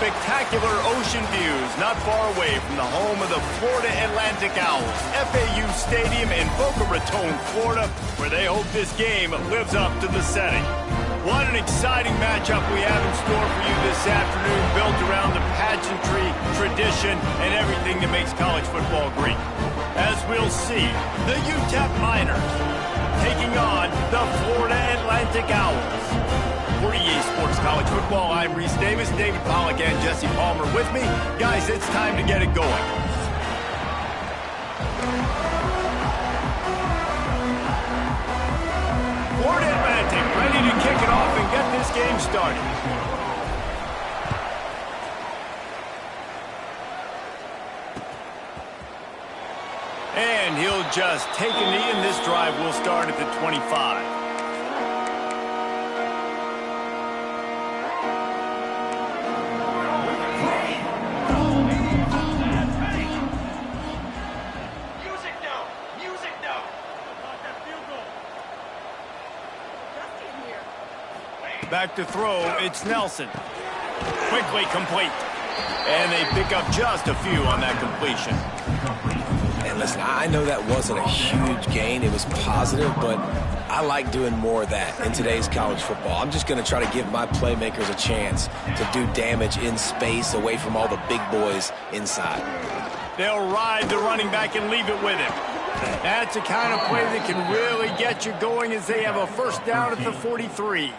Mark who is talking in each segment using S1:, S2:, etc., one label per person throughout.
S1: spectacular ocean views not far away from the home of the Florida Atlantic Owls, FAU Stadium in Boca Raton, Florida, where they hope this game lives up to the setting. What an exciting matchup we have in store for you this afternoon, built around the pageantry, tradition, and everything that makes college football great. As we'll see, the UTEP Miners taking on the Florida Atlantic Owls. For EA Sports College Football, I'm Reese Davis, David Pollack, and Jesse Palmer with me. Guys, it's time to get it going. Florida Atlantic ready to kick it off and get this game started. And he'll just take a knee, and this drive will start at the 25. Back to throw, it's Nelson. Quickly complete. And they pick up just a few on that completion.
S2: And listen, I know that wasn't a huge gain. It was positive, but I like doing more of that in today's college football. I'm just going to try to give my playmakers a chance to do damage in space away from all the big boys inside.
S1: They'll ride the running back and leave it with him. That's the kind of play that can really get you going as they have a first down at the 43.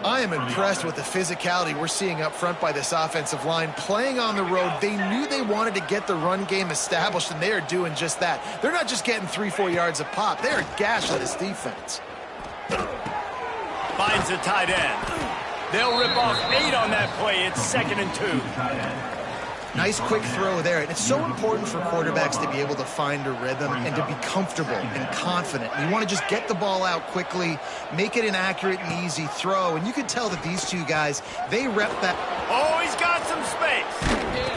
S3: I am impressed with the physicality we're seeing up front by this offensive line. Playing on the road, they knew they wanted to get the run game established, and they are doing just that. They're not just getting 3-4 yards a pop. They are gashing this defense.
S1: Finds the tight end. They'll rip off 8 on that play. It's 2nd and 2.
S3: Nice quick throw there. And it's so important for quarterbacks to be able to find a rhythm and to be comfortable and confident. And you want to just get the ball out quickly, make it an accurate and easy throw. And you can tell that these two guys, they rep that.
S1: Oh, he's got some space.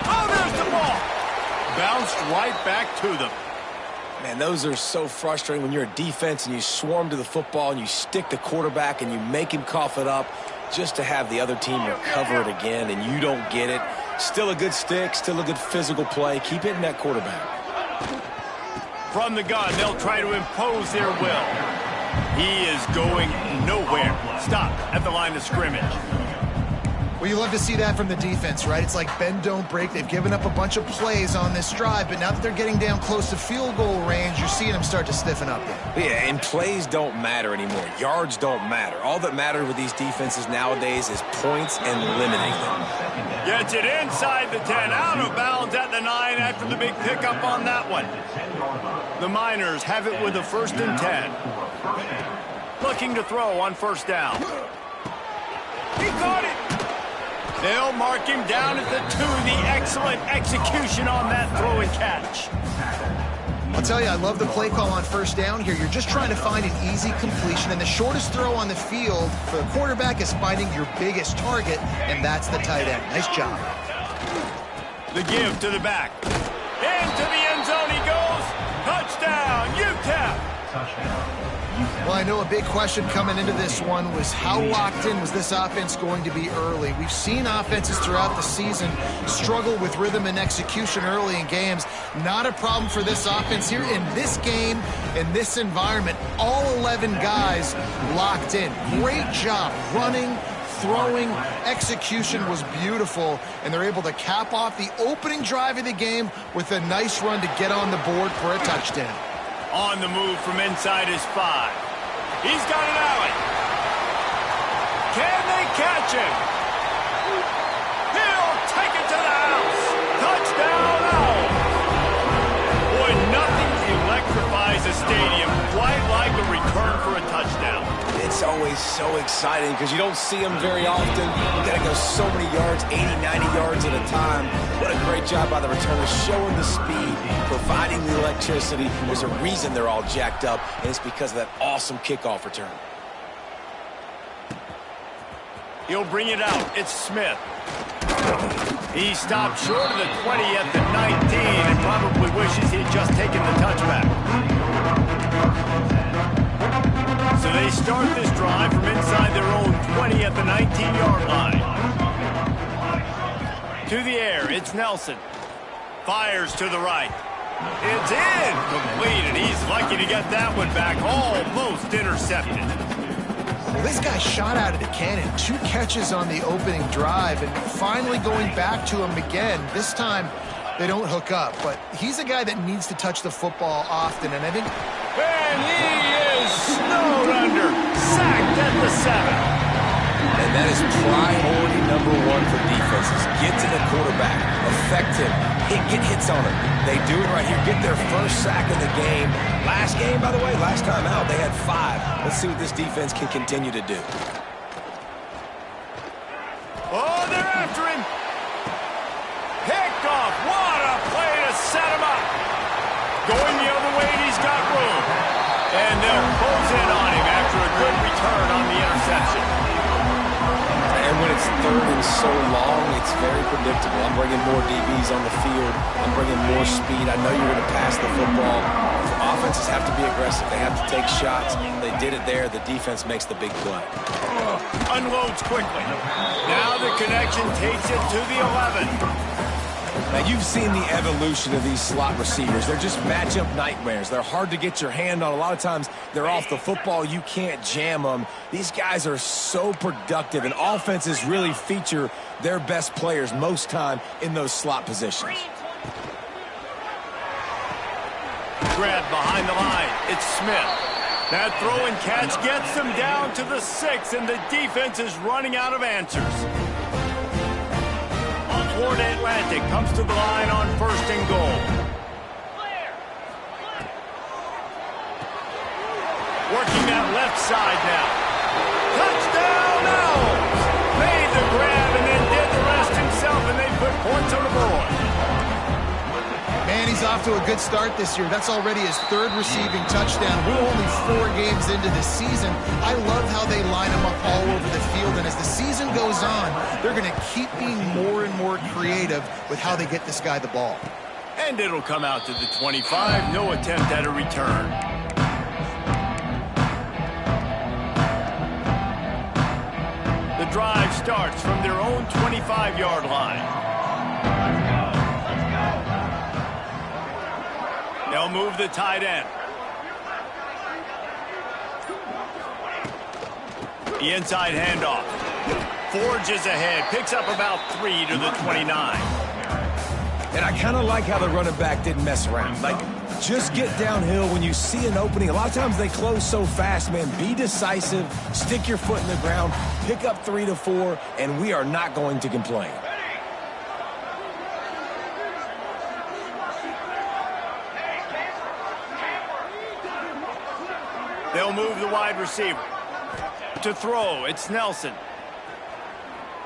S1: Oh, there's the ball. Bounced right back to them.
S2: Man, those are so frustrating when you're a defense and you swarm to the football and you stick the quarterback and you make him cough it up just to have the other team recover it again and you don't get it. Still a good stick, still a good physical play. Keep hitting that quarterback.
S1: From the gun, they'll try to impose their will. He is going nowhere. Stop at the line of scrimmage.
S3: Well, you love to see that from the defense, right? It's like bend, don't break. They've given up a bunch of plays on this drive, but now that they're getting down close to field goal range, you're seeing them start to stiffen up there.
S2: Yeah, and plays don't matter anymore. Yards don't matter. All that matters with these defenses nowadays is points and limiting them.
S1: Gets it inside the 10, out of bounds at the 9 after the big pickup on that one. The Miners have it with a 1st and 10. Looking to throw on 1st down. He caught it. They'll mark him down at the 2. The excellent execution on that throw and catch.
S3: I'll tell you, I love the play call on 1st down here. You're just trying to find an easy completion, and the shortest throw on the field for the quarterback is finding your biggest target, and that's the tight end. Nice job.
S1: The give to the back. Into the end zone he goes. Touchdown, UTEP.
S3: Touchdown. Well, I know a big question coming into this one was how locked in was this offense going to be early? We've seen offenses throughout the season struggle with rhythm and execution early in games. Not a problem for this offense here. In this game, in this environment, all 11 guys locked in. Great job running, throwing, execution was beautiful, and they're able to cap off the opening drive of the game with a nice run to get on the board for a touchdown.
S1: On the move from inside his 5. He's got an alley. Can they catch him? He'll take it to the house. Touchdown, Owls. Boy, nothing electrifies a stadium quite like a return for a touchdown.
S2: It's always so exciting because you don't see them very often. You got to go so many yards, 80, 90 yards at a time. What a great job by the returners, showing the speed, providing the electricity. There's a reason they're all jacked up, and it's because of that awesome kickoff return.
S1: He'll bring it out. It's Smith. He stopped short of the 20 at the 19 and probably wishes he had just taken the touchback. So they start this drive from inside their own 20 at the 19-yard line. To the air, it's Nelson. Fires to the right. It's incomplete, and he's lucky to get that one back. Almost intercepted.
S3: Well, this guy shot out of the cannon. 2 catches on the opening drive, and finally going back to him again. This time, they don't hook up, but he's a guy that needs to touch the football often, and I think...
S1: And he is snowed under. Sacked at the 7.
S2: And that is priority number 1 for defenses. Get to the quarterback. Affect him. Get hits on him. They do it right here. Get their first sack of the game. Last game, by the way, last time out, they had 5. Let's see what this defense can continue to do.
S1: Oh, they're after him. Picked off. What a play to set him up. Going the other way, and he's got room. And they'll close in on him after a good return on the interception.
S2: And when it's 3rd and so long, it's very predictable. I'm bringing more DBs on the field. I'm bringing more speed. I know you're going to pass the football. Offenses have to be aggressive. They have to take shots. They did it there. The defense makes the big play.
S1: Unloads quickly. Now the connection takes it to the 11.
S2: Now, you've seen the evolution of these slot receivers. They're just matchup nightmares. They're hard to get your hand on. A lot of times, they're off the football. You can't jam them. These guys are so productive, and offenses really feature their best players most time in those slot positions.
S1: Grab behind the line. It's Smith. That throw and catch gets them down to the 6, and the defense is running out of answers. Florida Atlantic comes to the line on 1st and goal. Working that left side now. Touchdown Owls! Made the grab and then did the rest himself, and they put points on the board.
S3: Man, he's off to a good start this year. That's already his 3rd receiving touchdown. We're only 4 games into the season. I love how they line him up all over the field, and as the season goes on, they're going to keep being more and more creative with how they get this guy the ball.
S1: And it'll come out to the 25. No attempt at a return. The drive starts from their own 25-yard line. They'll move the tight end. The inside handoff. Forges ahead. Picks up about 3 to the 29.
S2: And I kind of like how the running back didn't mess around. Like, just get downhill when you see an opening. A lot of times they close so fast, man. Be decisive. Stick your foot in the ground. Pick up 3 to 4, and we are not going to complain.
S1: They'll move the wide receiver. To throw, it's Nelson.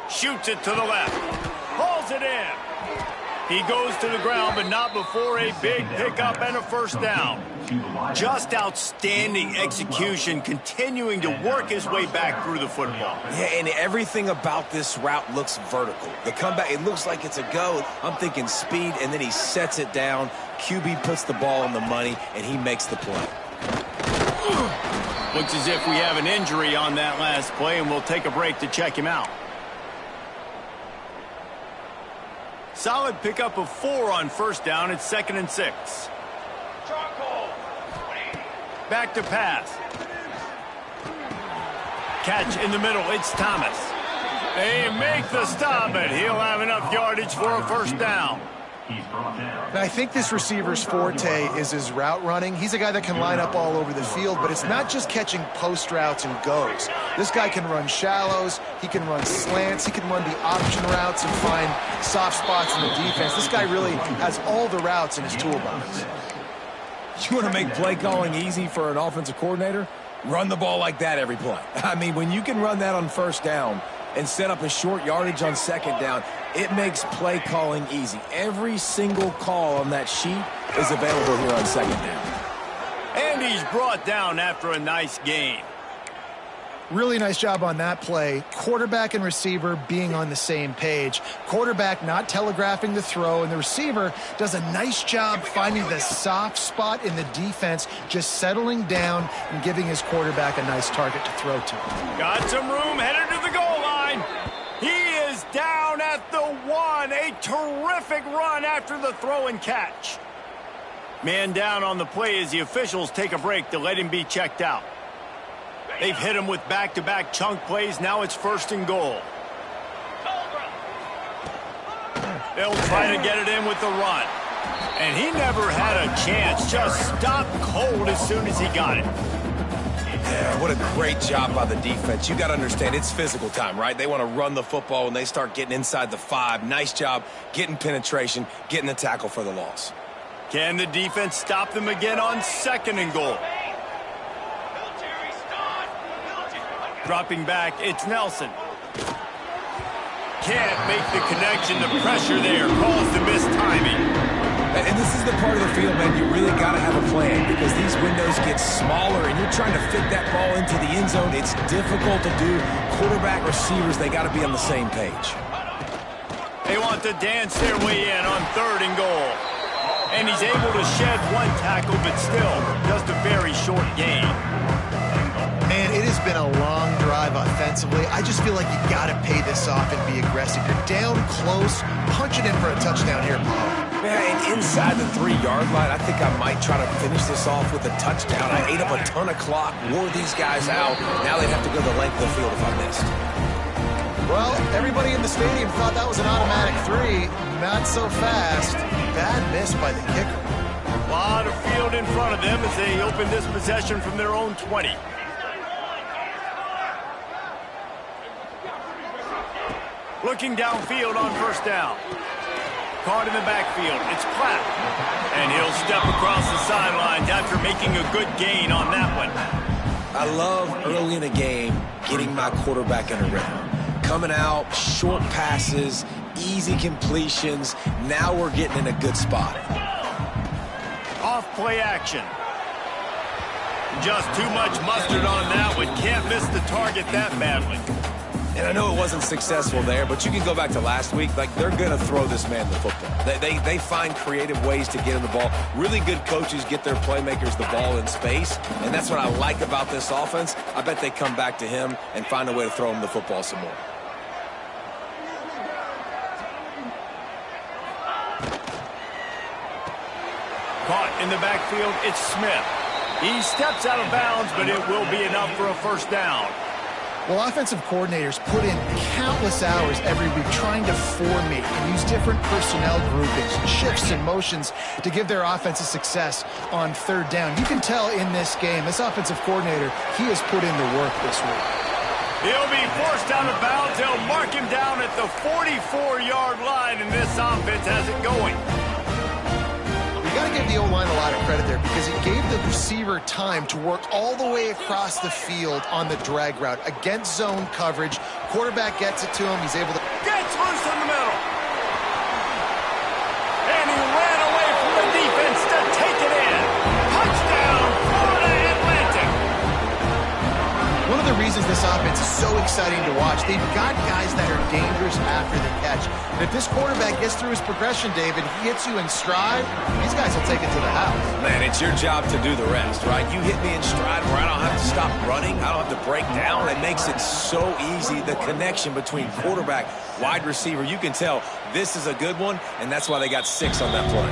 S1: Shoots it to the left. Hauls it in. He goes to the ground, but not before a big pickup and a 1st down. Just outstanding execution, continuing to work his way back through the football.
S2: Yeah, and everything about this route looks vertical. The comeback, it looks like it's a go. I'm thinking speed, and then he sets it down. QB puts the ball on the money, and he makes the play.
S1: Looks as if we have an injury on that last play, and we'll take a break to check him out. Solid pickup of 4 on 1st down. It's 2nd and 6. Back to pass. Catch in the middle. It's Thomas. They make the stop, and he'll have enough yardage for a 1st down.
S3: And I think this receiver's forte is his route running. He's a guy that can line up all over the field, but it's not just catching post routes and goes. This guy can run shallows, he can run slants, he can run the option routes and find soft spots in the defense. This guy really has all the routes in his toolbox.
S2: You want to make play calling easy for an offensive coordinator? Run the ball like that every play. I mean, when you can run that on 1st down and set up a short yardage on 2nd down, it makes play calling easy. Every single call on that sheet is available here on 2nd down.
S1: And he's brought down after a nice gain.
S3: Really nice job on that play. Quarterback and receiver being on the same page. Quarterback not telegraphing the throw, and the receiver does a nice job finding the soft spot in the defense, just settling down and giving his quarterback a nice target to throw to.
S1: Got some room, headed to the goal line. He is down at at the 1. A terrific run after the throw and catch. Man down on the play as the officials take a break to let him be checked out. They've hit him with back-to-back chunk plays. Now it's 1st and goal. They'll try to get it in with the run. And he never had a chance. Just stopped cold as soon as he got it.
S2: Yeah, what a great job by the defense. You got to understand, it's physical time, right? They want to run the football when they start getting inside the 5. Nice job getting penetration, getting the tackle for the loss.
S1: Can the defense stop them again on 2nd and goal? Dropping back, it's Nelson. Can't make the connection. The pressure there caused the missed timing.
S2: And this is the part of the field, man, you really got to have a plan because these windows get smaller and you're trying to fit that ball into the end zone. It's difficult to do. Quarterback, receivers, they got to be on the same page.
S1: They want to dance their way in on 3rd and goal. And he's able to shed 1 tackle, but still just a very short gain.
S3: Man, it has been a long drive offensively. I just feel like you got to pay this off and be aggressive. You're down close. Punch it in for a touchdown here, Paul.
S2: Man, and inside the 3-yard line, I think I might try to finish this off with a touchdown. I ate up a ton of clock, wore these guys out. Now they have to go the length of the field if I missed.
S3: Well, everybody in the stadium thought that was an automatic 3. Not so fast. Bad miss by the kicker.
S1: A lot of field in front of them as they open this possession from their own 20. Looking downfield on 1st down. Caught in the backfield. It's Platt. And he'll step across the sidelines after making a good gain on that one.
S2: I love early in a game getting my quarterback in a rhythm. Coming out, short passes, easy completions. Now we're getting in a good spot.
S1: Off play action. Just too much mustard on that one. Can't miss the target that badly.
S2: And I know it wasn't successful there, but you can go back to last week. Like, they're going to throw this man the football. They find creative ways to get him the ball. Really good coaches get their playmakers the ball in space, and that's what I like about this offense. I bet they come back to him and find a way to throw him the football some more.
S1: Caught in the backfield, it's Smith. He steps out of bounds, but it will be enough for a 1st down.
S3: Well, offensive coordinators put in countless hours every week trying to formate and use different personnel groupings, shifts, and motions to give their offense a success on 3rd down. You can tell in this game, this offensive coordinator, he has put in the work this week.
S1: He'll be forced out of bounds. They'll mark him down at the 44-yard line, and this offense has it going.
S3: You got to give the O-line a lot of credit there because he gave the receiver time to work all the way across the field on the drag route against zone coverage. Quarterback gets it to him. He's able to...
S1: Gets loose in the middle. And he ran away from the defense to take it in. Touchdown, Florida Atlantic.
S3: One of the reasons this offense is so exciting to watch, they've got guys that are dangerous after the catch. And if this quarterback gets through his progression, David, he hits you in stride, these guys will take it to the house.
S2: Man, it's your job to do the rest, right? You hit me in stride where I don't have to stop running. I don't have to break down. It makes it so easy. The connection between quarterback, wide receiver, you can tell this is a good one, and that's why they got 6 on that play.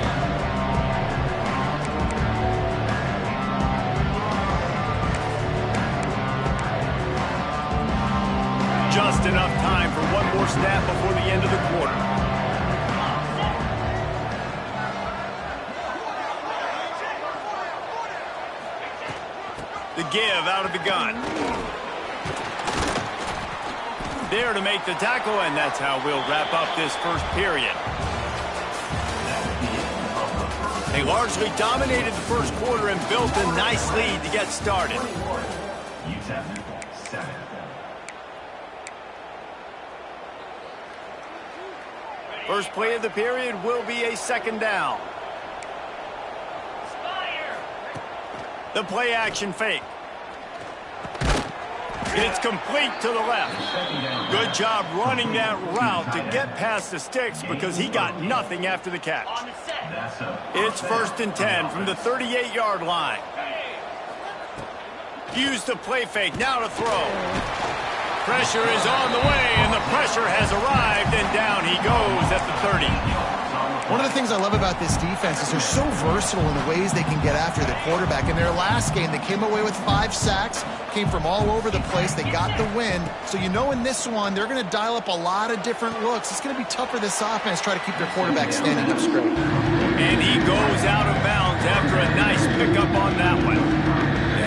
S1: Just enough time for one more snap before the end of the quarter. The give out of the gun. There to make the tackle, and that's how we'll wrap up this 1st period. They largely dominated the 1st quarter and built a nice lead to get started. First play of the period will be a 2nd down. The play action fake. It's complete to the left. Good job running that route to get past the sticks because he got nothing after the catch. It's 1st and 10 from the 38-yard line. Use the play fake, now to throw. Pressure is on the way, and the pressure has arrived, and down he goes at the 30.
S3: One of the things I love about this defense is they're so versatile in the ways they can get after the quarterback. In their last game, they came away with 5 sacks, came from all over the place. They got the win. So you know in this one, they're going to dial up a lot of different looks. It's going to be tough for this offense to try to keep their quarterback standing up straight.
S1: And he goes out of bounds after a nice pickup on that one.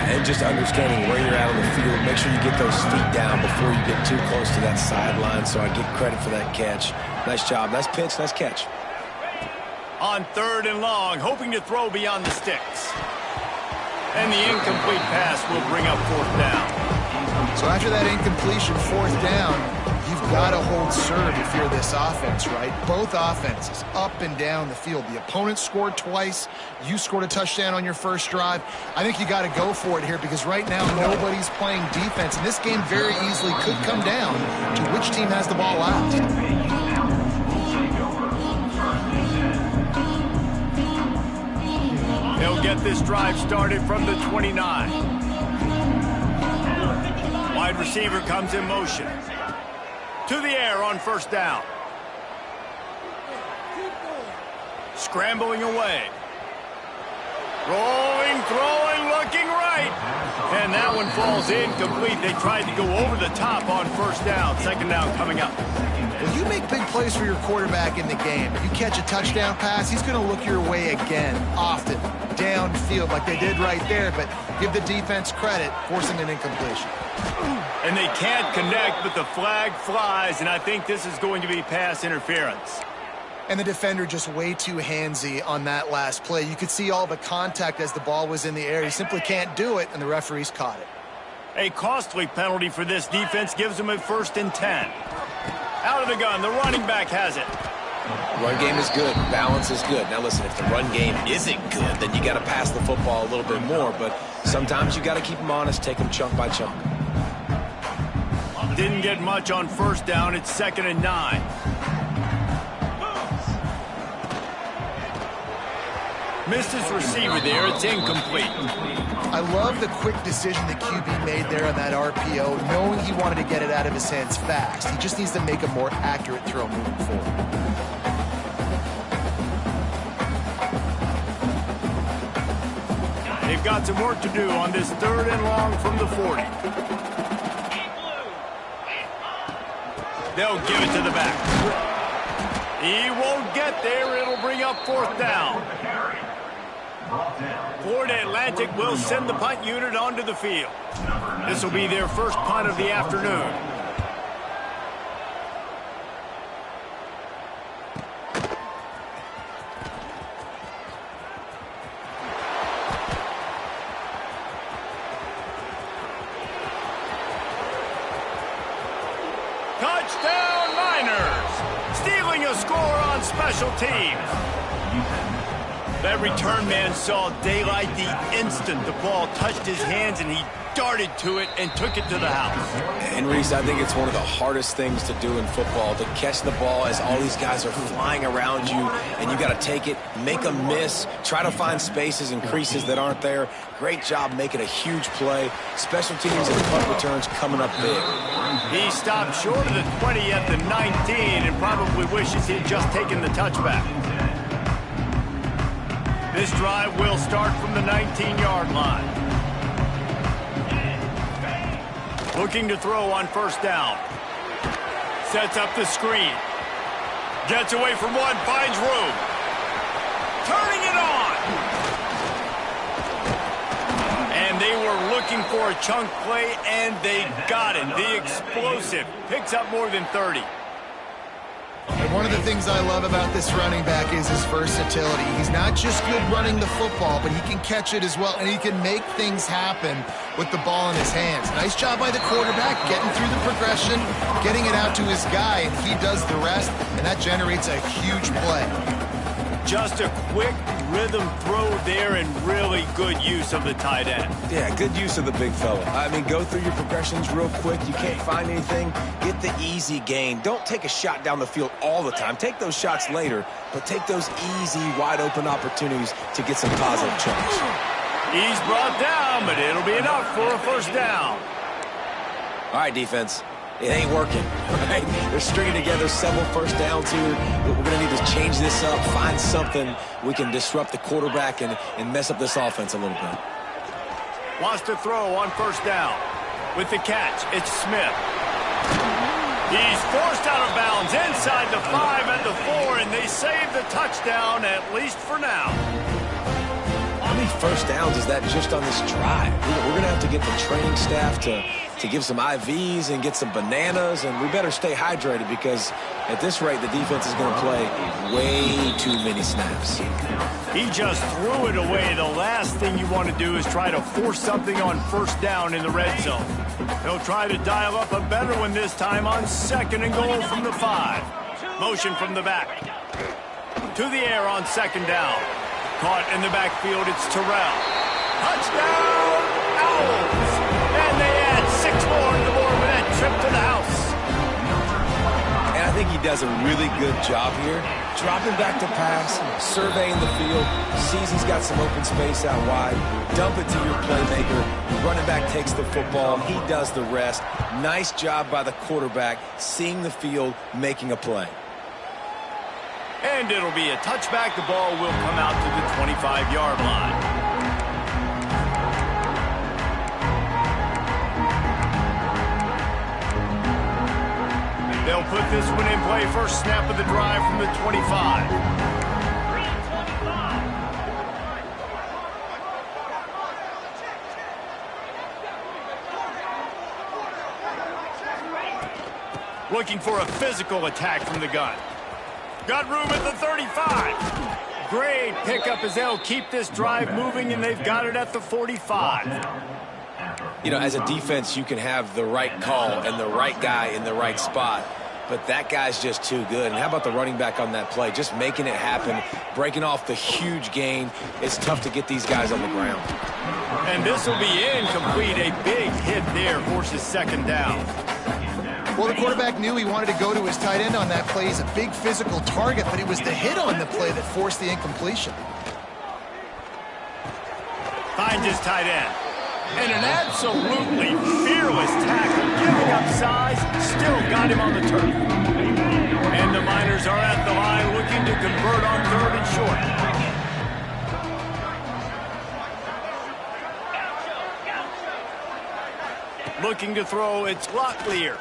S2: And just understanding where you're at on the field, make sure you get those feet down before you get too close to that sideline, so I get credit for that catch. Nice job. Nice pitch. Nice catch.
S1: On 3rd and long, hoping to throw beyond the sticks. And the incomplete pass will bring up 4th down.
S3: So after that incompletion, 4th down, you've got to hold serve if you're this offense, right? Both offenses up and down the field. The opponent scored twice. You scored a touchdown on your first drive. I think you got to go for it here because right now nobody's playing defense. And this game very easily could come down to which team has the ball last.
S1: They'll get this drive started from the 29. Wide receiver comes in motion. To the air on 1st down. Scrambling away. Rolling, throwing, looking right. And that one falls incomplete. They tried to go over the top on 1st down. 2nd down coming up.
S3: Well, you make big plays for your quarterback in the game. You catch a touchdown pass, he's going to look your way again, often, downfield like they did right there, but give the defense credit, forcing an incompletion.
S1: And they can't connect, but the flag flies, and I think this is going to be pass interference.
S3: And the defender just way too handsy on that last play. You could see all the contact as the ball was in the air. He simply can't do it, and the referees caught it.
S1: A costly penalty for this defense gives them a 1st and 10. Out of the gun, the running back has it.
S2: Run game is good. Balance is good. Now listen, if the run game isn't good, then you got to pass the football a little bit more. But sometimes you got to keep them honest, take them chunk by chunk.
S1: Didn't get much on 1st down. It's 2nd and 9. Missed his receiver there. It's incomplete.
S3: I love the quick decision the QB made there on that RPO, knowing he wanted to get it out of his hands fast. He just needs to make a more accurate throw moving forward.
S1: They've got some work to do on this 3rd and long from the 40. They'll give it to the back. He won't get there. It'll bring up 4th down. Florida Atlantic will send the punt unit onto the field. This will be their first punt of the afternoon. Touchdown Niners! Stealing a score on special teams. That return man saw daylight the instant the ball touched his hands, and he darted to it and took it to the house.
S2: And Reese, I think it's one of the hardest things to do in football, to catch the ball as all these guys are flying around you, and you got to take it, make a miss, try to find spaces and creases that aren't there. Great job making a huge play. Special teams and punt returns coming up big.
S1: He stopped short of the 20 at the 19 and probably wishes he had just taken the touchback. This drive will start from the 19-yard line. Looking to throw on 1st down. Sets up the screen. Gets away from one, finds room. Turning it on. And they were looking for a chunk play, and they got it. The explosive picks up more than 30.
S3: And one of the things I love about this running back is his versatility. He's not just good running the football, but he can catch it as well, and he can make things happen with the ball in his hands. Nice job by the quarterback, getting through the progression, getting it out to his guy, and he does the rest, and that generates a huge play.
S1: Just a quick rhythm throw there and really good use of the tight end.
S2: Yeah, good use of the big fella. I mean, go through your progressions real quick. You can't find anything, get the easy gain. Don't take a shot down the field all the time. Take those shots later, but take those easy, wide-open opportunities to get some positive chunks.
S1: He's brought down, but it'll be enough for a 1st down.
S2: All right, defense. It ain't working, right? They're stringing together several first downs here. We're going to need to change this up, find something we can disrupt the quarterback and mess up this offense a little bit.
S1: Wants to throw on first down. With the catch, it's Smith. He's forced out of bounds inside the 5 and the 4, and they save the touchdown, at least for now.
S2: How many first downs is that just on this drive? We're going to have to get the training staff to give some IVs and get some bananas, and we better stay hydrated because at this rate, the defense is going to play way too many snaps.
S1: He just threw it away. The last thing you want to do is try to force something on first down in the red zone. He'll try to dial up a better one this time on 2nd and goal from the 5. Motion from the back. To the air on 2nd down. Caught in the backfield, it's Terrell. Touchdown, Owls! And they add 6 more to the board with that trip to the house.
S2: And I think he does a really good job here. Dropping back to pass, surveying the field, sees he's got some open space out wide, dump it to your playmaker, running back takes the football, he does the rest. Nice job by the quarterback, seeing the field, making a play.
S1: And it'll be a touchback. The ball will come out to the 25-yard line. They'll put this one in play. First snap of the drive from the 25. Looking for a physical attack from the gun. Got room at the 35. Great pickup as they'll keep this drive moving, and they've got it at the 45.
S2: You know, as a defense, you can have the right call and the right guy in the right spot, but that guy's just too good. And how about the running back on that play? Just making it happen, breaking off the huge gain. It's tough to get these guys on the ground.
S1: And this will be incomplete. A big hit there forces 2nd down.
S3: Well, the quarterback knew he wanted to go to his tight end on that play. He's a big physical target, but it was the hit on the play that forced the incompletion.
S1: Finds his tight end. And an absolutely fearless tackle, giving up size, still got him on the turf. And the Miners are at the line looking to convert on 3rd and short. Looking to throw, it's Locklear.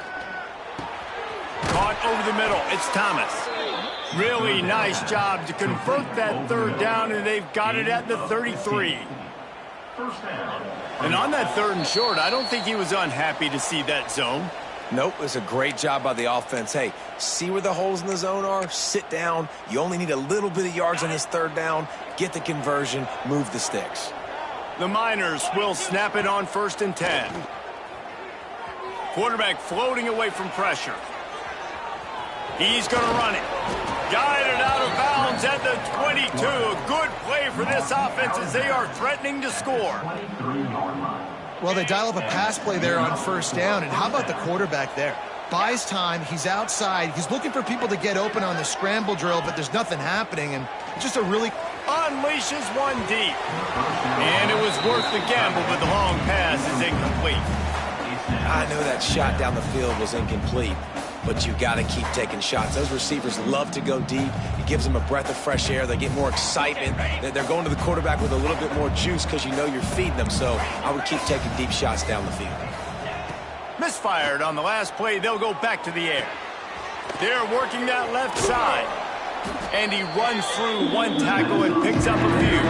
S1: Caught over the middle, it's Thomas. Really nice job to convert that 3rd down, and they've got it at the 33. And on that 3rd and short, I don't think he was unhappy to see that zone.
S2: Nope, it's a great job by the offense. Hey, see where the holes in the zone are? Sit down. You only need a little bit of yards on this 3rd down. Get the conversion, move the sticks.
S1: The Miners will snap it on 1st and 10. Quarterback floating away from pressure. He's going to run it. Guided out of bounds at the 22. A good play for this offense as they are threatening to score.
S3: Well, they dial up a pass play there on 1st down, and how about the quarterback there? Buys time, he's outside, he's looking for people to get open on the scramble drill, but there's nothing happening, and just a really...
S1: Unleashes one deep. And it was worth the gamble, but the long pass is incomplete.
S2: I know that shot down the field was incomplete, but you got to keep taking shots. Those receivers love to go deep. It gives them a breath of fresh air. They get more excitement. They're going to the quarterback with a little bit more juice because you know you're feeding them. So I would keep taking deep shots down the field.
S1: Misfired on the last play. They'll go back to the air. They're working that left side. And he runs through one tackle and picks up a few.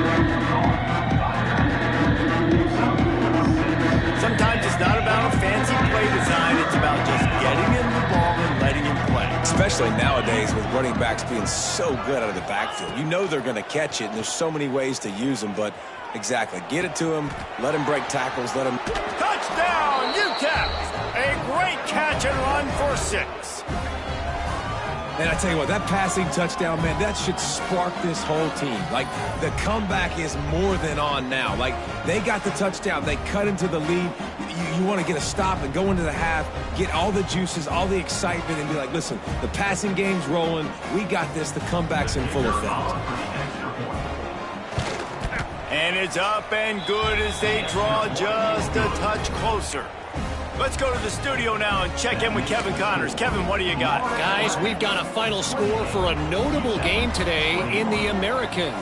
S1: Sometimes it's not about a fancy play design. It's about just getting him the ball and letting him play.
S2: Especially nowadays with running backs being so good out of the backfield. You know they're going to catch it, and there's so many ways to use them. But exactly, get it to him, let him break tackles, let him...
S1: Touchdown, UTEP! A great catch and run for 6.
S4: And I tell you what, that passing touchdown, man, that should spark this whole team. Like, the comeback is more than on now. Like, they got the touchdown. They cut into the lead. You want to get a stop and go into the half, get all the juices, all the excitement, and be like, listen, the passing game's rolling. We got this. The comeback's in full effect.
S1: And it's up and good as they draw just a touch closer. Let's go to the studio now and check in with Kevin Connors. Kevin, what do you got?
S5: Guys, we've got a final score for a notable game today in the American.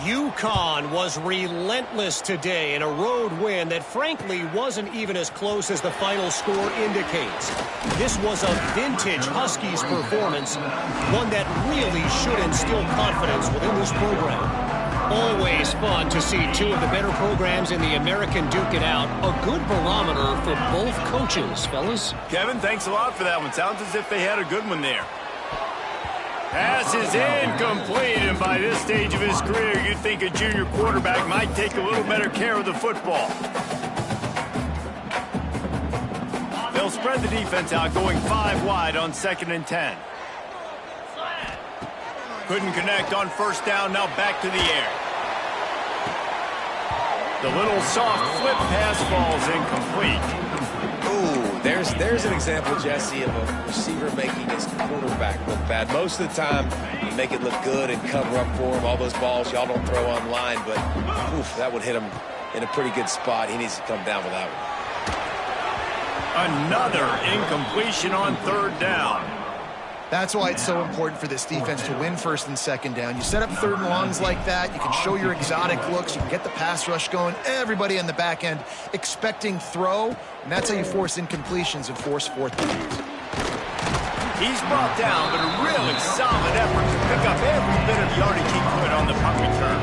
S5: UConn was relentless today in a road win that frankly wasn't even as close as the final score indicates. This was a vintage Huskies performance, one that really should instill confidence within this program. Always fun to see two of the better programs in the American duke it out. A good barometer for both coaches, fellas.
S1: Kevin, thanks a lot for that one. Sounds as if they had a good one there. Pass is incomplete, and by this stage of his career, you'd think a junior quarterback might take a little better care of the football. They'll spread the defense out, going 5 wide on 2nd and 10. Couldn't connect on 1st down, now back to the air. The little soft flip pass falls incomplete.
S4: Ooh, there's an example, Jesse, of a receiver making his quarterback look bad. Most of the time, you make it look good and cover up for him. All those balls y'all don't throw online, but oof, that would hit him in a pretty good spot. He needs to come down with that one.
S1: Another incompletion on 3rd down.
S3: That's why it's so important for this defense to win 1st and 2nd down. You set up 3rd and longs like that. You can show your exotic looks. You can get the pass rush going. Everybody on the back end expecting throw, and that's how you force incompletions and force 4th downs.
S1: He's brought down, but a really solid effort to pick up every bit of yardage he could on the punt return.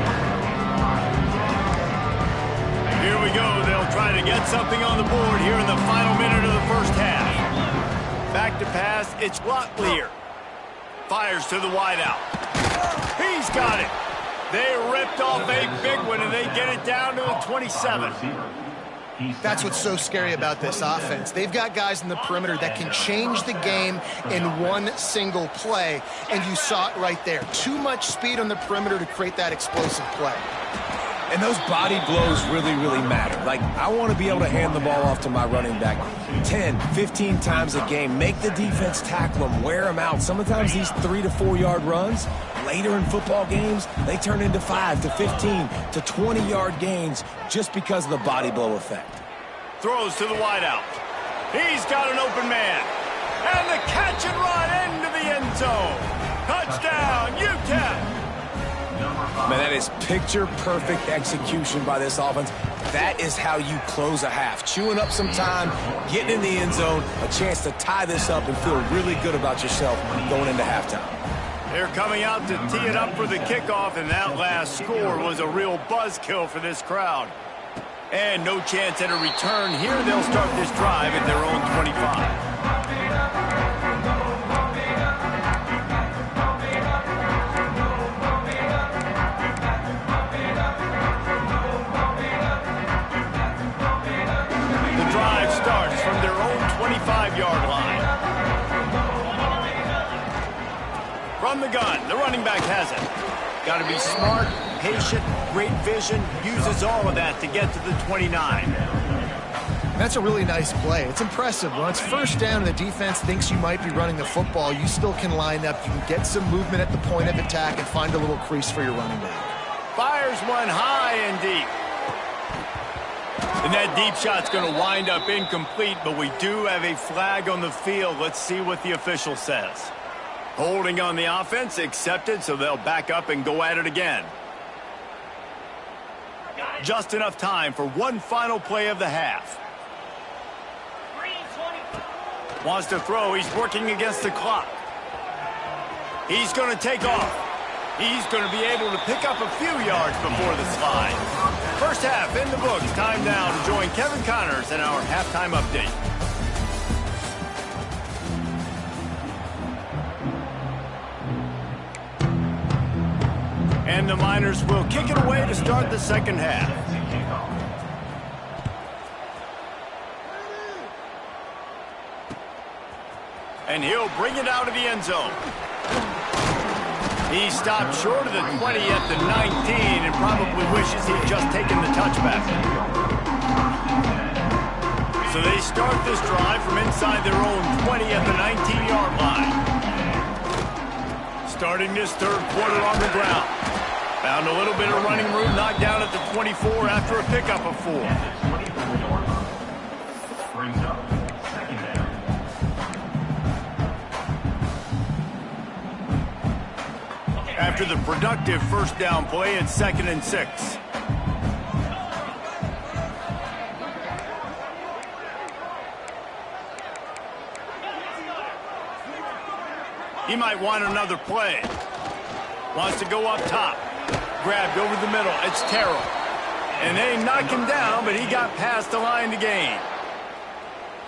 S1: Here we go. They'll try to get something on the board here in the final minute of the 1st half. Back to pass. It's Locklear. Fires to the wideout. He's got it. They ripped off a big one, and they get it down to a 27.
S3: That's what's so scary about this offense. They've got guys in the perimeter that can change the game in one single play, and you saw it right there. Too much speed on the perimeter to create that explosive play.
S4: And those body blows really, really matter. Like, I want to be able to hand the ball off to my running back 10, 15 times a game. Make the defense tackle them, wear them out. Sometimes these 3 to 4 yard runs, later in football games, they turn into 5 to 15 to 20 yard gains just because of the body blow effect.
S1: Throws to the wideout. He's got an open man. And the catch and run into the end zone. Touchdown, UTEP.
S4: Man, that is picture-perfect execution by this offense. That is how you close a half. Chewing up some time, getting in the end zone, a chance to tie this up and feel really good about yourself going into halftime.
S1: They're coming out to tee it up for the kickoff, and that last score was a real buzzkill for this crowd. And no chance at a return here. They'll start this drive at their own 25. Starts from their own 25-yard line. From the gun, the running back has it. Got to be smart, patient, great vision, uses all of that to get to the 29.
S3: That's a really nice play. It's impressive. When it's 1st down and the defense thinks you might be running the football, you still can line up. You can get some movement at the point of attack and find a little crease for your running back.
S1: Fires one high and deep. And that deep shot's going to wind up incomplete, but we do have a flag on the field. Let's see what the official says. Holding on the offense, accepted, so they'll back up and go at it again. Just enough time for one final play of the half. Wants to throw. He's working against the clock. He's going to take off. He's going to be able to pick up a few yards before the slide. 1st half in the books. Time now to join Kevin Connors in our halftime update. And the Miners will kick it away to start the 2nd half. And he'll bring it out of the end zone. He stopped short of the 20 at the 19 and probably wishes he'd just taken the touchback. So they start this drive from inside their own 20 at the 19-yard line. Starting this 3rd quarter on the ground. Found a little bit of running room, knocked down at the 24 after a pickup of 4. after the productive first down play at 2nd and 6. He might want another play. Wants to go up top. Grabbed over the middle. It's Terrell. And they knock him down, but he got past the line to gain.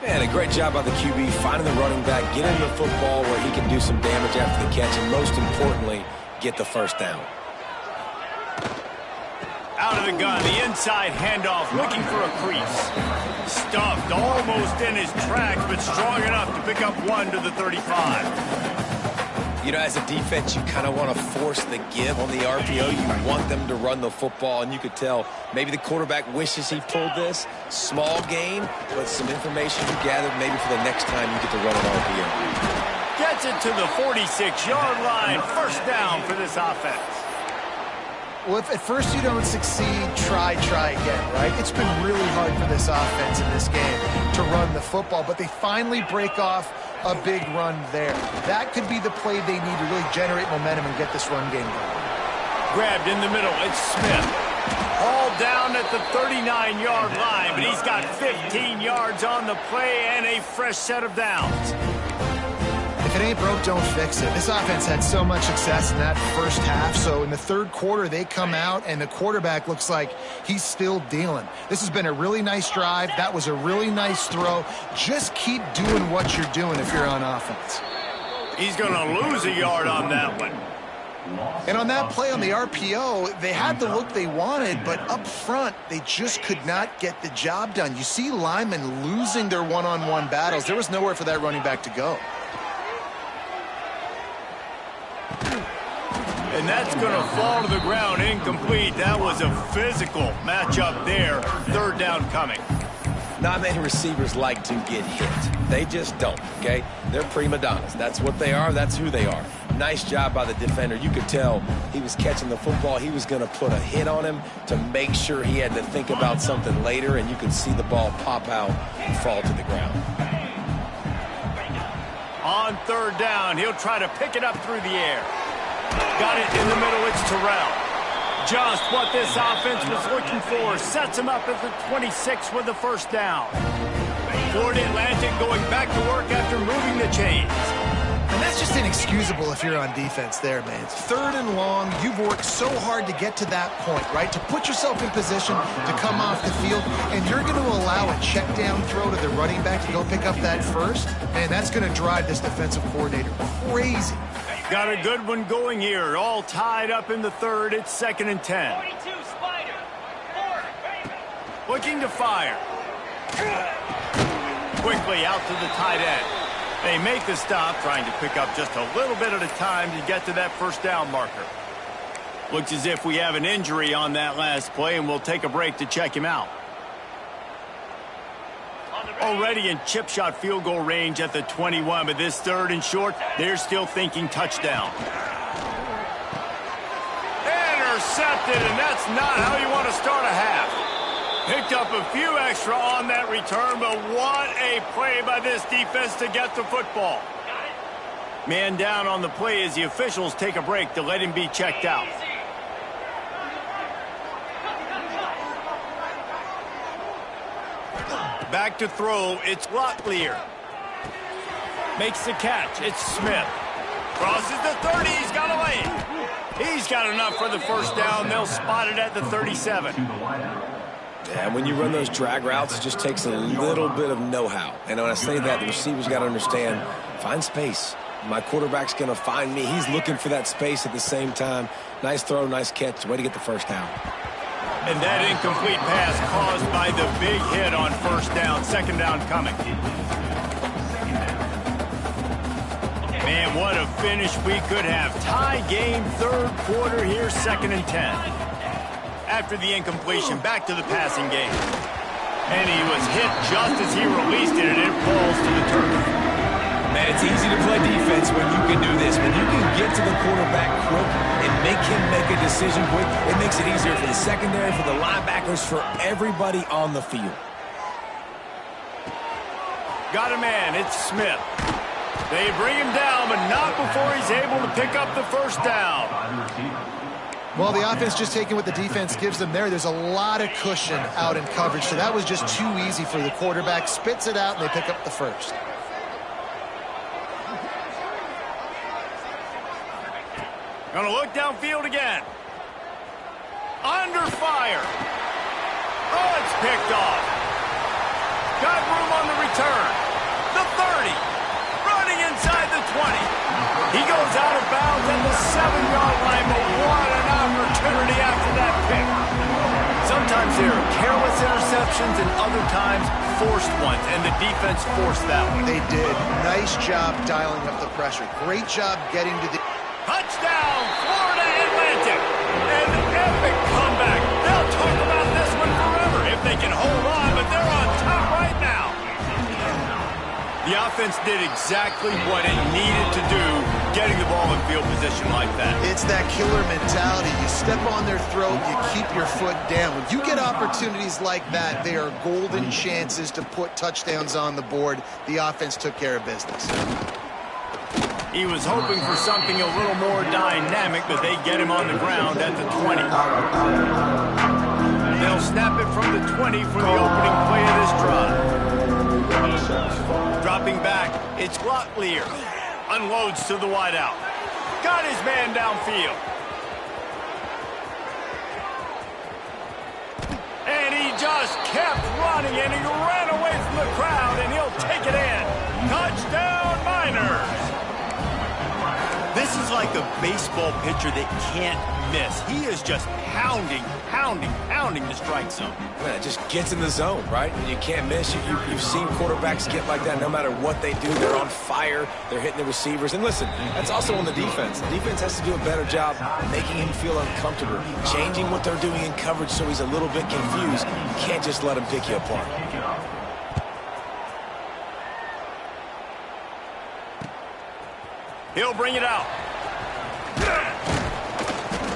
S2: Man, a great job by the QB finding the running back, getting the football where he can do some damage after the catch, and most importantly, get the first down.
S1: Out of the gun, the inside handoff, looking for a crease. Stuffed almost in his tracks, but strong enough to pick up 1 to the 35.
S2: You know, as a defense, you kind of want to force the give on the RPO. You want them to run the football, and you could tell maybe the quarterback wishes he pulled this. Small gain, but some information you gathered maybe for the next time you get to run an RPO.
S1: Gets it to the 46-yard line. First down for this offense.
S3: Well, if at first you don't succeed, try again, right? It's been really hard for this offense in this game to run the football, but they finally break off a big run there. That could be the play they need to really generate momentum and get this run game going.
S1: Grabbed in the middle. It's Smith. Hauled down at the 39-yard line, but he's got 15 yards on the play and a fresh set of downs.
S3: If it ain't broke, don't fix it. This offense had so much success in that first half, so in the third quarter, they come out, and the quarterback looks like he's still dealing. This has been a really nice drive. That was a really nice throw. Just keep doing what you're doing if you're on offense.
S1: He's going to lose a yard on that one.
S3: And on that play on the RPO, they had the look they wanted, but up front, they just could not get the job done. You see linemen losing their one-on-one battles. There was nowhere for that running back to go.
S1: And that's going to fall to the ground incomplete. That was a physical matchup there. Third down coming.
S2: Not many receivers like to get hit. They just don't, okay? They're prima donnas. That's what they are. That's who they are. Nice job by the defender. You could tell he was catching the football. He was going to put a hit on him to make sure he had to think about something later, and you could see the ball pop out and fall to the ground.
S1: On third down, he'll try to pick it up through the air. Got it in the middle, it's Terrell. Just what this offense was looking for. Sets him up at the 26 with the first down. Florida Atlantic going back to work after moving the chains.
S3: And that's just inexcusable if you're on defense there, man. It's third and long. You've worked so hard to get to that point, right? To put yourself in position to come off the field, and you're going to allow a check down throw to the running back to go pick up that first. Man, that's going to drive this defensive coordinator crazy.
S1: Got a good one going here. All tied up in the third. It's 2nd and 10.
S6: 22, Spider. 4.
S1: Looking to fire. Quickly out to the tight end. They make the stop, trying to pick up just a little bit at a time to get to that first down marker. Looks as if we have an injury on that last play, and we'll take a break to check him out. Already in chip shot field goal range at the 21, but this third and short, they're still thinking touchdown. Intercepted, and that's not how you want to start a half. Picked up a few extra on that return, but what a play by this defense to get the football. Man down on the play as the officials take a break to let him be checked out. Back to throw, it's Locklear. Makes the catch, it's Smith. Crosses the 30, he's got a lane. He's got enough for the first down. They'll spot it at the 37.
S2: And when you run those drag routes, it just takes a little bit of know-how. And when I say that, the receivers got to understand, find space. My quarterback's going to find me. He's looking for that space at the same time. Nice throw, nice catch. Way to get the first down.
S1: And that incomplete pass caused by the big hit on first down. Second down coming. Man, what a finish we could have. Tie game, third quarter here, 2nd and 10. After the incompletion, back to the passing game. And he was hit just as he released it, and it falls to the turf.
S2: Man, it's easy to play defense when you can do this. When you can get to the quarterback quick and make him make a decision quick, it makes it easier for the secondary, for the linebackers, for everybody on the field.
S1: Got a man, it's Smith. They bring him down, but not before he's able to pick up the first down.
S3: Well, the offense just taking what the defense gives them there. There's a lot of cushion out in coverage, so that was just too easy for the quarterback. Spits it out, and they pick up the first.
S1: Gonna look downfield again. Under fire. Oh, it's picked off. Got room on the return. The 30. Running inside the 20. He goes out of bounds at the 7-yard line, but what an opportunity after that pick. Sometimes there are careless interceptions and other times forced ones, and the defense forced that one.
S3: They did. Nice job dialing up the pressure. Great job getting to the...
S1: Touchdown, Florida Atlantic. An epic comeback. They'll talk about this one forever if they can hold on, but they're on top right now. The offense did exactly what it needed to do, getting the ball in field position like that.
S3: It's that killer mentality. You step on their throat, you keep your foot down. When you get opportunities like that, they are golden chances to put touchdowns on the board. The offense took care of business.
S1: He was hoping for something a little more dynamic, but they get him on the ground at the 20. They'll snap it from the 20 for the opening play of this drive. Dropping back, it's Locklear. Unloads to the wideout. Got his man downfield. And he just kept running, and he ran away from the crowd, and he'll take it in. Touchdown, Miners! This is like a baseball pitcher that can't miss. He is just pounding the strike zone.
S2: Man, it just gets in the zone, right? You can't miss. You've seen quarterbacks get like that no matter what they do. They're on fire. They're hitting the receivers. And listen, that's also on the defense. The defense has to do a better job making him feel uncomfortable, changing what they're doing in coverage so he's a little bit confused. You can't just let him pick you apart.
S1: He'll bring it out.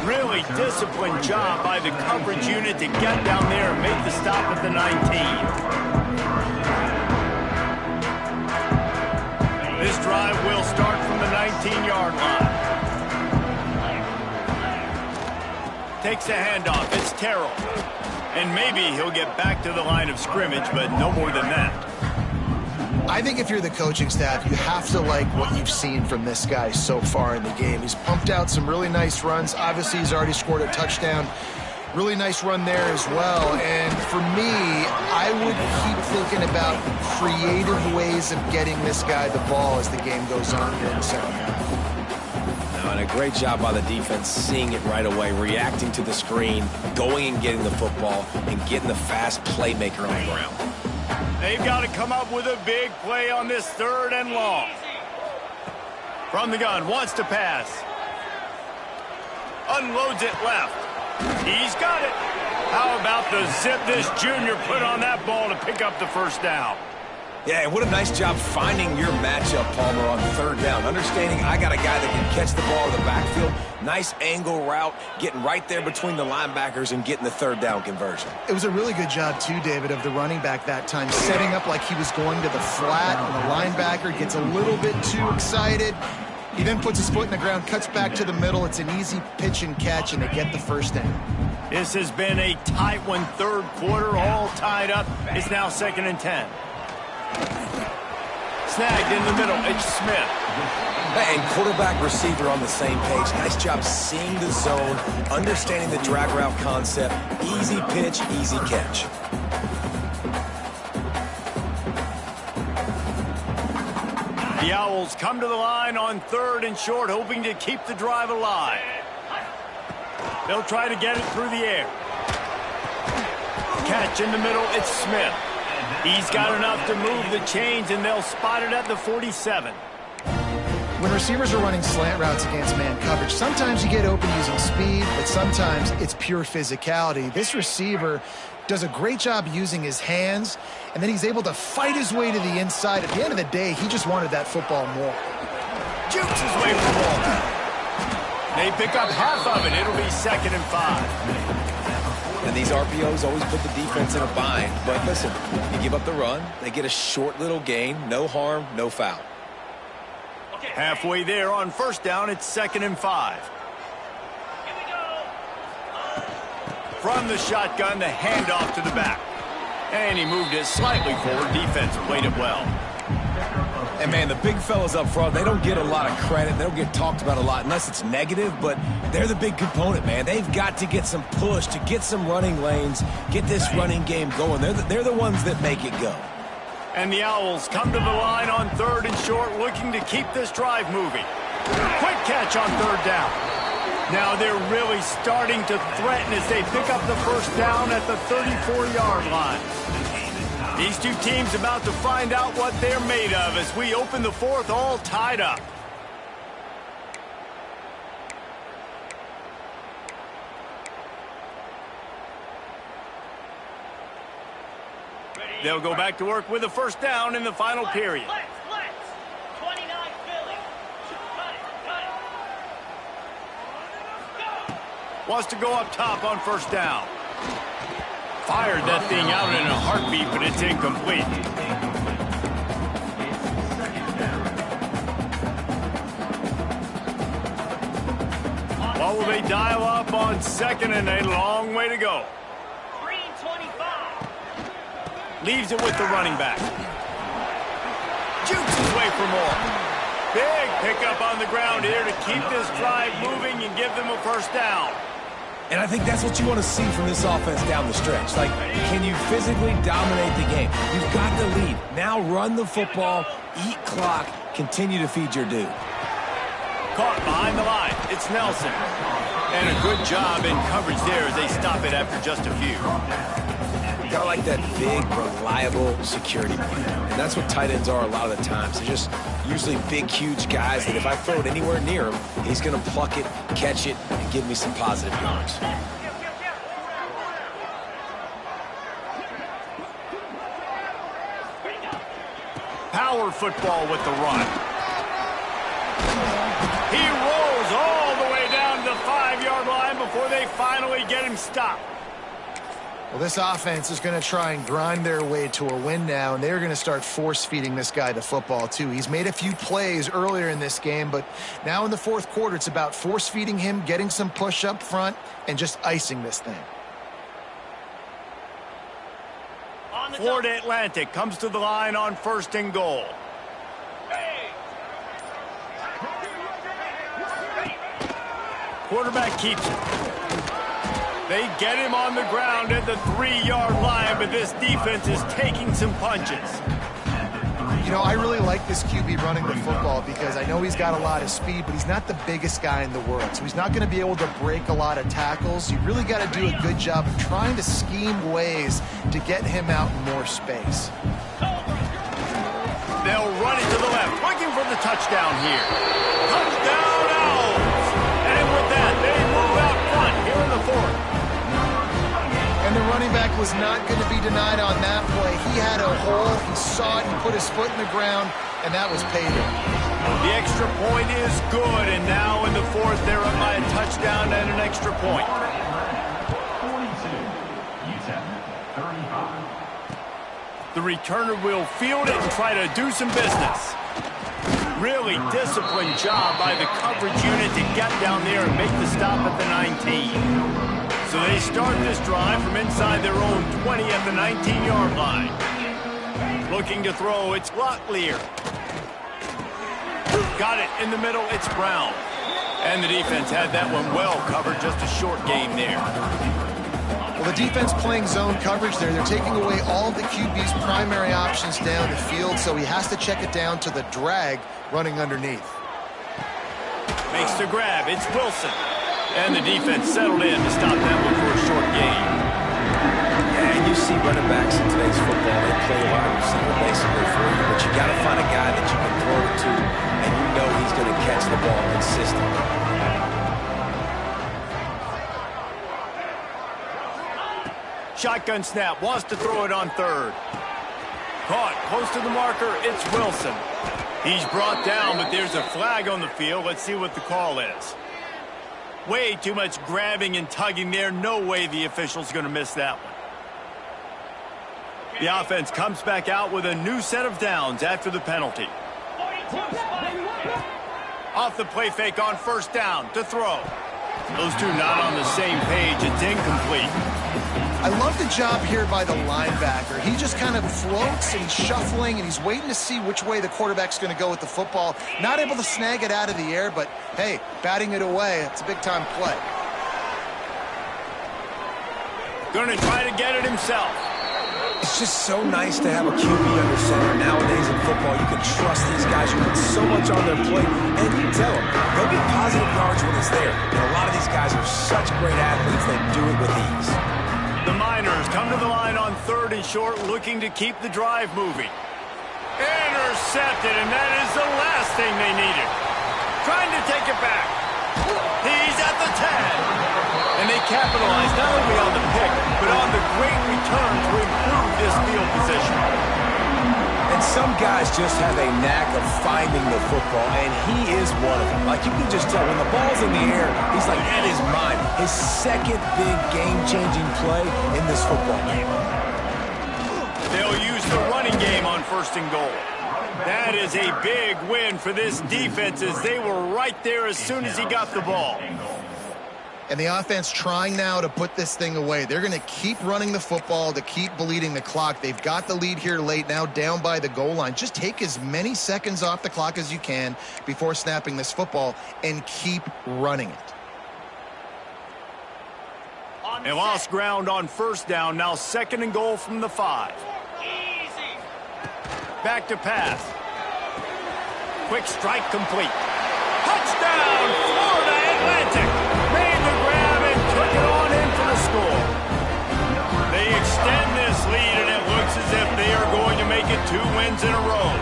S1: Really disciplined job by the coverage unit to get down there and make the stop at the 19. This drive will start from the 19-yard line. Takes a handoff. It's Terrell. And maybe he'll get back to the line of scrimmage, but no more than that.
S3: I think if you're the coaching staff, you have to like what you've seen from this guy so far in the game. He's pumped out some really nice runs. Obviously, he's already scored a touchdown. Really nice run there as well. And for me, I would keep thinking about creative ways of getting this guy the ball as the game goes on here in the second half.
S2: And a great job by the defense seeing it right away, reacting to the screen, going and getting the football, and getting the fast playmaker on the ground.
S1: They've got to come up with a big play on this 3rd and long. From the gun, wants to pass. Unloads it left. He's got it. How about the zip this junior put on that ball to pick up the first down?
S2: Yeah, and what a nice job finding your matchup, Palmer, on 3rd down. Understanding I got a guy that can catch the ball in the backfield. Nice angle route, getting right there between the linebackers and getting the 3rd down conversion.
S3: It was a really good job, too, David, of the running back that time, setting up like he was going to the flat, and the linebacker gets a little bit too excited. He then puts his foot in the ground, cuts back to the middle. It's an easy pitch and catch, and they get the first down.
S1: This has been a tight one, 3rd quarter, all tied up. It's now 2nd and 10. Snagged in the middle, it's Smith.
S2: And quarterback receiver on the same page. Nice job seeing the zone, understanding the drag route concept. Easy pitch, easy catch.
S1: The Owls come to the line on 3rd and short, hoping to keep the drive alive. They'll try to get it through the air. Catch in the middle, it's Smith. He's got enough to move the chains, and they'll spot it at the 47.
S3: When receivers are running slant routes against man coverage, sometimes you get open using speed, but sometimes it's pure physicality. This receiver does a great job using his hands, and then he's able to fight his way to the inside. At the end of the day, he just wanted that football more.
S1: Jukes his way for the ball. They pick up half of it. It'll be 2nd and 5.
S2: And these RPOs always put the defense in a bind. But listen, you give up the run, they get a short little gain, no harm, no foul.
S1: Halfway there on first down, it's 2nd and 5.
S6: Here we go.
S1: From the shotgun, the handoff to the back. And he moved it slightly forward. Defense played it well.
S4: And, man, the big fellas up front, they don't get a lot of credit. They don't get talked about a lot unless it's negative, but they're the big component, man. They've got to get some push, to get some running lanes, get this running game going. They're the ones that make it go.
S1: And the Owls come to the line on 3rd and short, looking to keep this drive moving. Quick catch on 3rd down. Now they're really starting to threaten as they pick up the first down at the 34-yard line. These two teams about to find out what they're made of as we open the 4th all tied up. They'll go back to work with a first down in the final period.
S6: Let's. 29 Philly. Cut it. Go.
S1: Wants to go up top on first down. Fired that thing out in a heartbeat, but it's incomplete. What will they dial up on 2nd and a long way to go?
S6: 3:25.
S1: Leaves it with the running back. Jukes his way for more. Big pickup on the ground here to keep this drive moving and give them a first down.
S4: And I think that's what you want to see from this offense down the stretch. Like, can you physically dominate the game? You've got the lead. Now run the football, eat clock, continue to feed your dude.
S1: Caught behind the line. It's Nelson. And a good job in coverage there as they stop it after just a few.
S4: Kind of like that big, reliable security blanket. And that's what tight ends are a lot of the times. They're just usually big, huge guys that if I throw it anywhere near him, he's going to pluck it, catch it, and give me some positive yards.
S1: Power football with the run. He rolls all the way down to the 5-yard line before they finally get him stopped.
S3: Well, this offense is going to try and grind their way to a win now, and they're going to start force-feeding this guy the football, too. He's made a few plays earlier in this game, but now in the 4th quarter, it's about force-feeding him, getting some push up front, and just icing this thing.
S1: Florida Atlantic comes to the line on 1st and goal. Quarterback keeps it. They get him on the ground at the 3-yard line, but this defense is taking some punches.
S3: You know, I really like this QB running the football because I know he's got a lot of speed, but he's not the biggest guy in the world. So he's not going to be able to break a lot of tackles. You really got to do a good job of trying to scheme ways to get him out in more space.
S1: They'll run it to the left, looking for the touchdown here. Touchdown Owls! And with that, they move out front here in the 4th.
S3: And the running back was not going to be denied on that play. He had a hole, he saw it, he put his foot in the ground, and that was payday.
S1: The extra point is good, and now in the 4th, they're up by a touchdown and an extra point.
S7: 42, UTEP, 35.
S1: The returner will field it and try to do some business. Really disciplined job by the coverage unit to get down there and make the stop at the 19. So they start this drive from inside their own 20 at the 19-yard line. Looking to throw, it's Locklear. Got it in the middle, it's Brown. And the defense had that one well covered, just a short game there.
S3: Well, the defense playing zone coverage there. They're taking away all of the QB's primary options down the field, so he has to check it down to the drag running underneath.
S1: Makes the grab, it's Wilson. And the defense settled in to stop that one for a short gain.
S2: Yeah, and you see running backs in today's football, they play a wide receiver basically for you, but you got to find a guy that you can throw it to, and you know he's going to catch the ball consistently.
S1: Shotgun snap, wants to throw it on 3rd. Caught, close to the marker, it's Wilson. He's brought down, but there's a flag on the field. Let's see what the call is. Way too much grabbing and tugging there. No way the official's going to miss that one. The offense comes back out with a new set of downs after the penalty.
S6: 42 spot.
S1: Off the play fake on first down to throw. Those two not on the same page. It's incomplete.
S3: I love the job here by the linebacker. He just kind of floats and he's shuffling and he's waiting to see which way the quarterback's going to go with the football. Not able to snag it out of the air, but hey, batting it away, it's a big-time play.
S1: Going to try to get it himself.
S4: It's just so nice to have a QB under center. Nowadays in football, you can trust these guys. You put so much on their plate, and you tell them they'll get positive yards when it's there. And a lot of these guys are such great athletes, they do it with ease.
S1: The Miners come to the line on 3rd and short, looking to keep the drive moving. Intercepted, and that is the last thing they needed. Trying to take it back. He's at the 10. And they capitalize not only on the pick, but on the great return to improve this field position.
S4: And some guys just have a knack of finding the football, and he is one of them. Like, you can just tell when the ball's in the air, he's like, that is mine. His second big game-changing play in this football game.
S1: They'll use the running game on 1st and goal. That is a big win for this defense, as they were right there as soon as he got the ball.
S3: And the offense trying now to put this thing away. They're going to keep running the football to keep bleeding the clock. They've got the lead here late, now down by the goal line. Just take as many seconds off the clock as you can before snapping this football and keep running it.
S1: They lost ground on 1st down, now 2nd and goal from the 5.
S6: Easy.
S1: Back to pass. Quick strike complete. Touchdown, Florida Atlantic. Made the grab and took it on in for the score. They extend this lead, and it looks as if they are going to make it 2 wins in a row.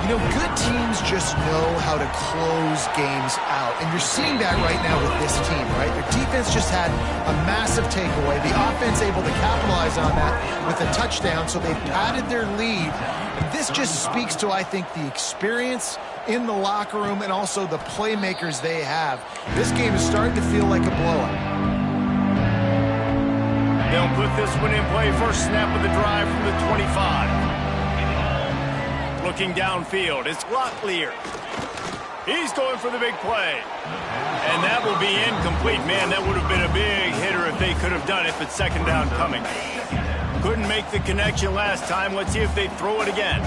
S3: You know, good teams just know how to close games out. And you're seeing that right now with this team, right? Their defense just had a massive takeaway. The offense able to capitalize on that with a touchdown, so they've padded their lead. And this just speaks to, I think, the experience in the locker room and also the playmakers they have. This game is starting to feel like a blowout.
S1: They'll put this one in play. First snap of the drive from the 25. Looking downfield, it's Locklear. He's going for the big play. And that will be incomplete. Man, that would have been a big hitter if they could have done it, but 2nd down coming. Couldn't make the connection last time. Let's see if they throw it again.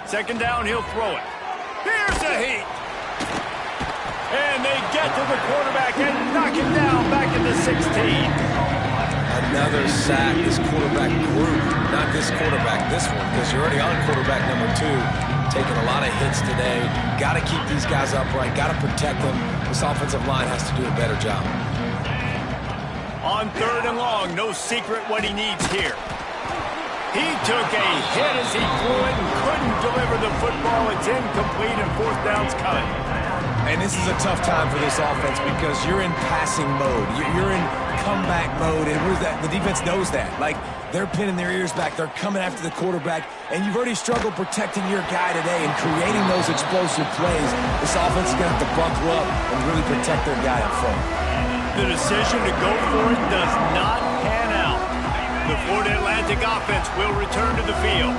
S1: 2nd down, he'll throw it. Here's a heat. And they get to the quarterback and knock him down back at the 16.
S4: Another sack. This quarterback group, not this quarterback, this one, because you're already on quarterback number 2. Taking a lot of hits today. Got to keep these guys upright. Got to protect them. This offensive line has to do a better job.
S1: On 3rd and long, no secret what he needs here. He took a hit as he threw it and couldn't deliver the football. It's incomplete, and 4th down's coming.
S4: And this is a tough time for this offense because you're in passing mode. You're in comeback mode, and what is that? The defense knows that. Like, they're pinning their ears back. They're coming after the quarterback, and you've already struggled protecting your guy today and creating those explosive plays. This offense is going to have to buckle up and really protect their guy up front.
S1: The decision to go for it does not pan out. The Florida Atlantic offense will return to the field.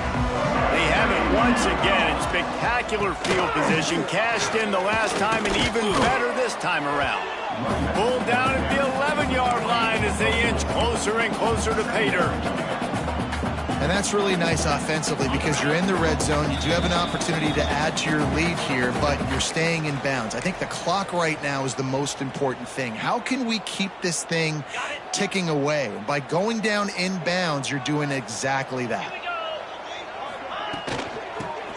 S1: They have it once again in spectacular field position, cashed in the last time and even better this time around. Pulled down at the 11-yard line as they inch closer and closer to pay dirt.
S3: And that's really nice offensively because you're in the red zone. You do have an opportunity to add to your lead here, but you're staying in bounds. I think the clock right now is the most important thing. How can we keep this thing ticking away? By going down in bounds, you're doing exactly that.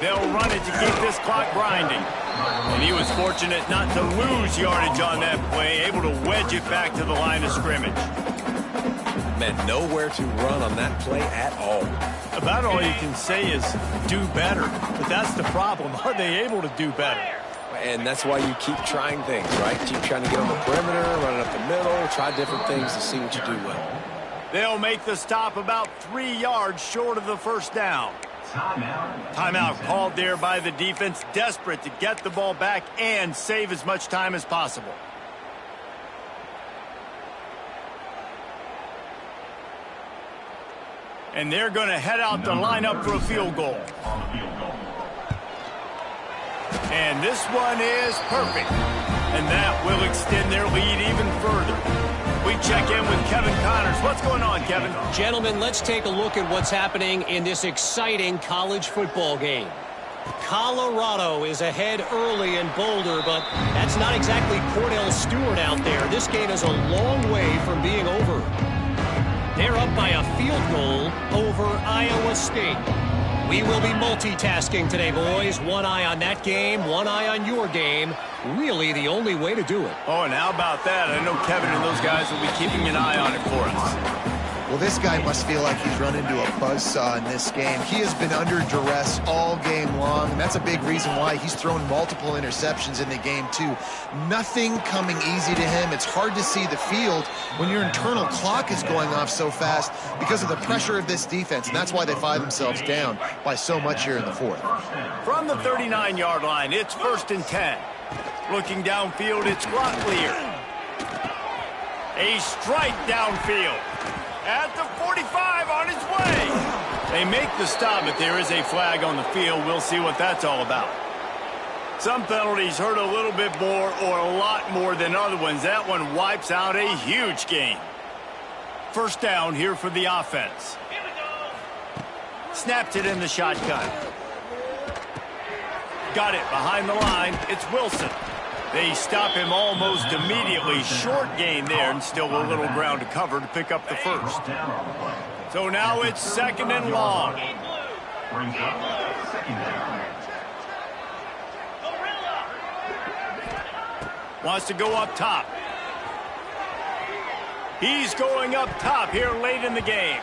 S1: They'll run it to keep this clock grinding. And he was fortunate not to lose yardage on that play, able to wedge it back to the line of scrimmage.
S4: Man, nowhere to run on that play at all.
S1: About all you can say is do better. But that's the problem. Are they able to do better?
S4: And that's why you keep trying things, right? Keep trying to get on the perimeter, run it up the middle, try different things to see what you do well.
S1: They'll make the stop about 3 yards short of the 1st down. Timeout called there by the defense, desperate to get the ball back and save as much time as possible. And they're going to head out to line up for a field goal. And this one is perfect. And that will extend their lead even further. We check in with Kevin Connors. What's going on, Kevin?
S5: Gentlemen, let's take a look at what's happening in this exciting college football game. Colorado is ahead early in Boulder, but that's not exactly Cordell Stewart out there. This game is a long way from being over. They're up by a field goal over Iowa State. We will be multitasking today, boys. One eye on that game, one eye on your game. Really the only way to do it.
S1: Oh, and how about that? I know Kevin and those guys will be keeping an eye on it for us.
S3: Well, this guy must feel like he's run into a buzzsaw in this game. He has been under duress all game long, and that's a big reason why he's thrown multiple interceptions in the game, too. Nothing coming easy to him. It's hard to see the field when your internal clock is going off so fast because of the pressure of this defense, and that's why they find themselves down by so much here in the fourth.
S1: From the 39-yard line, it's 1st and 10. Looking downfield, it's Grotlier. A strike downfield. At the 45 on his way. They make the stop, but there is a flag on the field. We'll see what that's all about. Some penalties hurt a little bit more or a lot more than other ones. That one wipes out a huge game. 1st down here for the offense.
S6: Here we go.
S1: Snapped it in the shotgun. Got it behind the line. It's Wilson. They stop him almost immediately. Short gain there and still a little ground to cover to pick up the first. So now it's 2nd and long.
S6: Game blue.
S7: Brings up 2nd down.
S6: Gorilla.
S1: Wants to go up top. He's going up top here late in the game.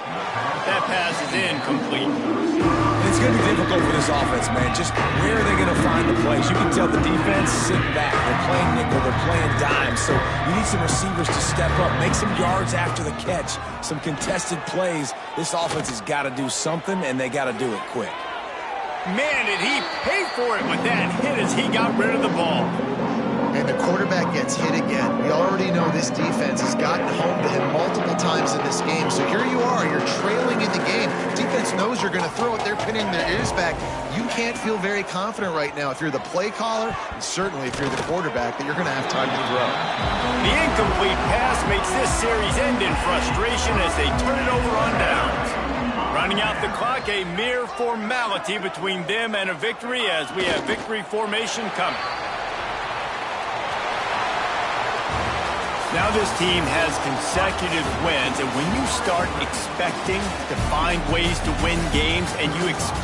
S1: That pass is incomplete.
S4: It's going to be difficult for this offense, man. Just where are they going to find the plays? You can tell the defense sitting back. They're playing nickel. They're playing dime. So you need some receivers to step up, make some yards after the catch, some contested plays. This offense has got to do something, and they got to do it quick.
S1: Man, did he pay for it with that hit as he got rid of the ball.
S3: And the quarterback gets hit again. We already know this defense has gotten home to him multiple times in this game. So here you are, you're trailing in the game. Defense knows you're going to throw it. They're pinning their ears back. You can't feel very confident right now if you're the play caller, and certainly if you're the quarterback, that you're going to have time to throw.
S1: The incomplete pass makes this series end in frustration as they turn it over on downs. Running out the clock, a mere formality between them and a victory as we have victory formation coming. Now this team has consecutive wins, and when you start expecting to find ways to win games and you expect